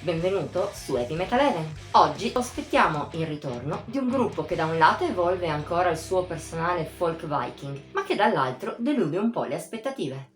Benvenuto su Heavy Metal Heaven. Oggi aspettiamo il ritorno di un gruppo che da un lato evolve ancora il suo personale folk viking, ma che dall'altro delude un po' le aspettative.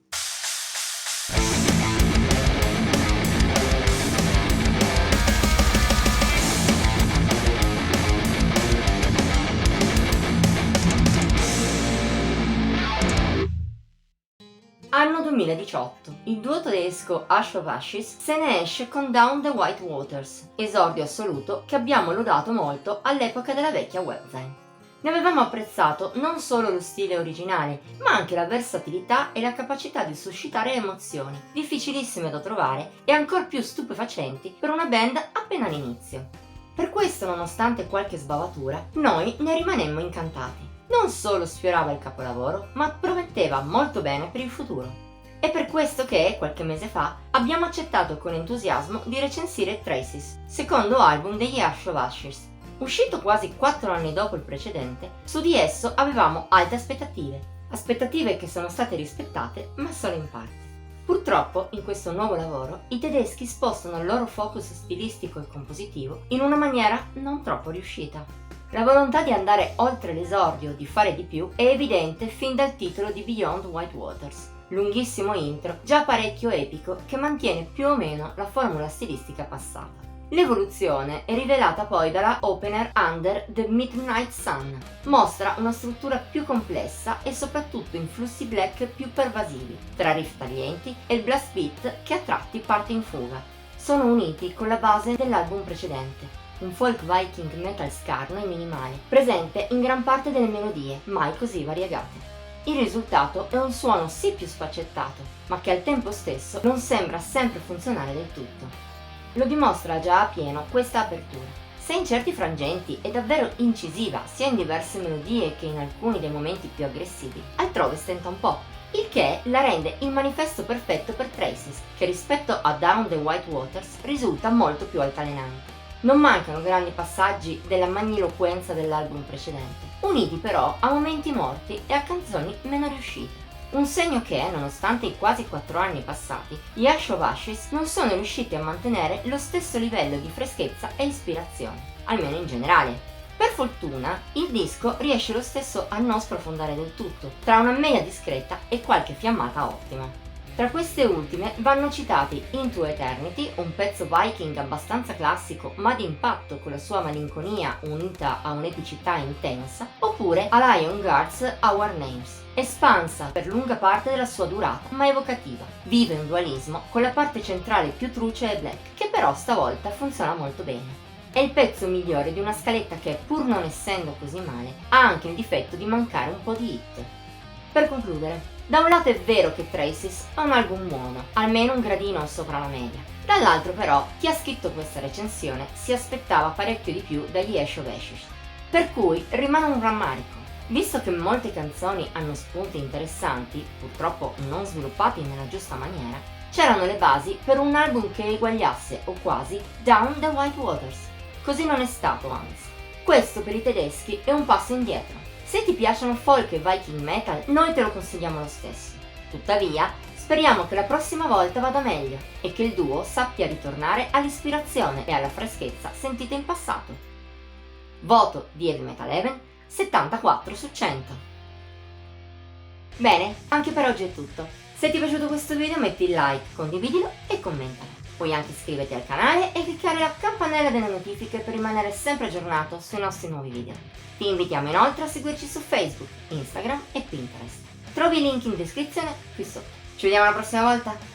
Anno 2018. Il duo tedesco Ash of Ashes se ne esce con Down the White Waters, esordio assoluto che abbiamo lodato molto all'epoca della vecchia webzine. Ne avevamo apprezzato non solo lo stile originale, ma anche la versatilità e la capacità di suscitare emozioni, difficilissime da trovare e ancor più stupefacenti per una band appena all'inizio. Per questo, nonostante qualche sbavatura, noi ne rimanemmo incantati. Non solo sfiorava il capolavoro, ma prometteva molto bene per il futuro. È per questo che, qualche mese fa, abbiamo accettato con entusiasmo di recensire Traces, secondo album degli Ash of Ashes. Uscito quasi 4 anni dopo il precedente, su di esso avevamo alte aspettative che sono state rispettate, ma solo in parte. Purtroppo, in questo nuovo lavoro, i tedeschi spostano il loro focus stilistico e compositivo in una maniera non troppo riuscita. La volontà di andare oltre l'esordio, di fare di più, è evidente fin dal titolo di Beyond White Waters, lunghissimo intro, già parecchio epico, che mantiene più o meno la formula stilistica passata. L'evoluzione è rivelata poi dalla opener Under the Midnight Sun. Mostra una struttura più complessa e soprattutto influssi black più pervasivi, tra riff taglienti e il blast beat che a tratti parte in fuga. Sono uniti con la base dell'album precedente, un folk viking metal scarno e minimale, presente in gran parte delle melodie, mai così variegate. Il risultato è un suono sì più sfaccettato, ma che al tempo stesso non sembra sempre funzionare del tutto. Lo dimostra già a pieno questa apertura. Se in certi frangenti è davvero incisiva sia in diverse melodie che in alcuni dei momenti più aggressivi, altrove stenta un po', il che la rende il manifesto perfetto per Traces, che rispetto a Down the White Waters risulta molto più altalenante. Non mancano grandi passaggi della magniloquenza dell'album precedente, uniti però a momenti morti e a canzoni meno riuscite. Un segno che, nonostante i quasi 4 anni passati, gli Ash of Ashes non sono riusciti a mantenere lo stesso livello di freschezza e ispirazione, almeno in generale. Per fortuna, il disco riesce lo stesso a non sprofondare del tutto, tra una media discreta e qualche fiammata ottima. Tra queste ultime vanno citati Into Eternity, un pezzo viking abbastanza classico ma d'impatto con la sua malinconia unita a un'epicità intensa, oppure A Lion Guards Our Names, espansa per lunga parte della sua durata ma evocativa. Vive un dualismo con la parte centrale più truce e black, che però stavolta funziona molto bene. È il pezzo migliore di una scaletta che, pur non essendo così male, ha anche il difetto di mancare un po' di hit. Per concludere, da un lato è vero che Traces è un album buono, almeno un gradino sopra la media. Dall'altro però, chi ha scritto questa recensione si aspettava parecchio di più dagli Ash of Ashes. Per cui rimane un rammarico. Visto che molte canzoni hanno spunti interessanti, purtroppo non sviluppati nella giusta maniera, c'erano le basi per un album che eguagliasse, o quasi, Down the White Waters. Così non è stato, anzi. Questo per i tedeschi è un passo indietro. Se ti piacciono folk e viking metal, noi te lo consigliamo lo stesso. Tuttavia, speriamo che la prossima volta vada meglio e che il duo sappia ritornare all'ispirazione e alla freschezza sentite in passato. Voto di Heavy Metal Heaven 74 su 100. Bene, anche per oggi è tutto. Se ti è piaciuto questo video metti il like, condividilo e commentalo. Puoi anche iscriverti al canale e cliccare la campanella delle notifiche per rimanere sempre aggiornato sui nostri nuovi video. Ti invitiamo inoltre a seguirci su Facebook, Instagram e Pinterest. Trovi i link in descrizione qui sotto. Ci vediamo la prossima volta!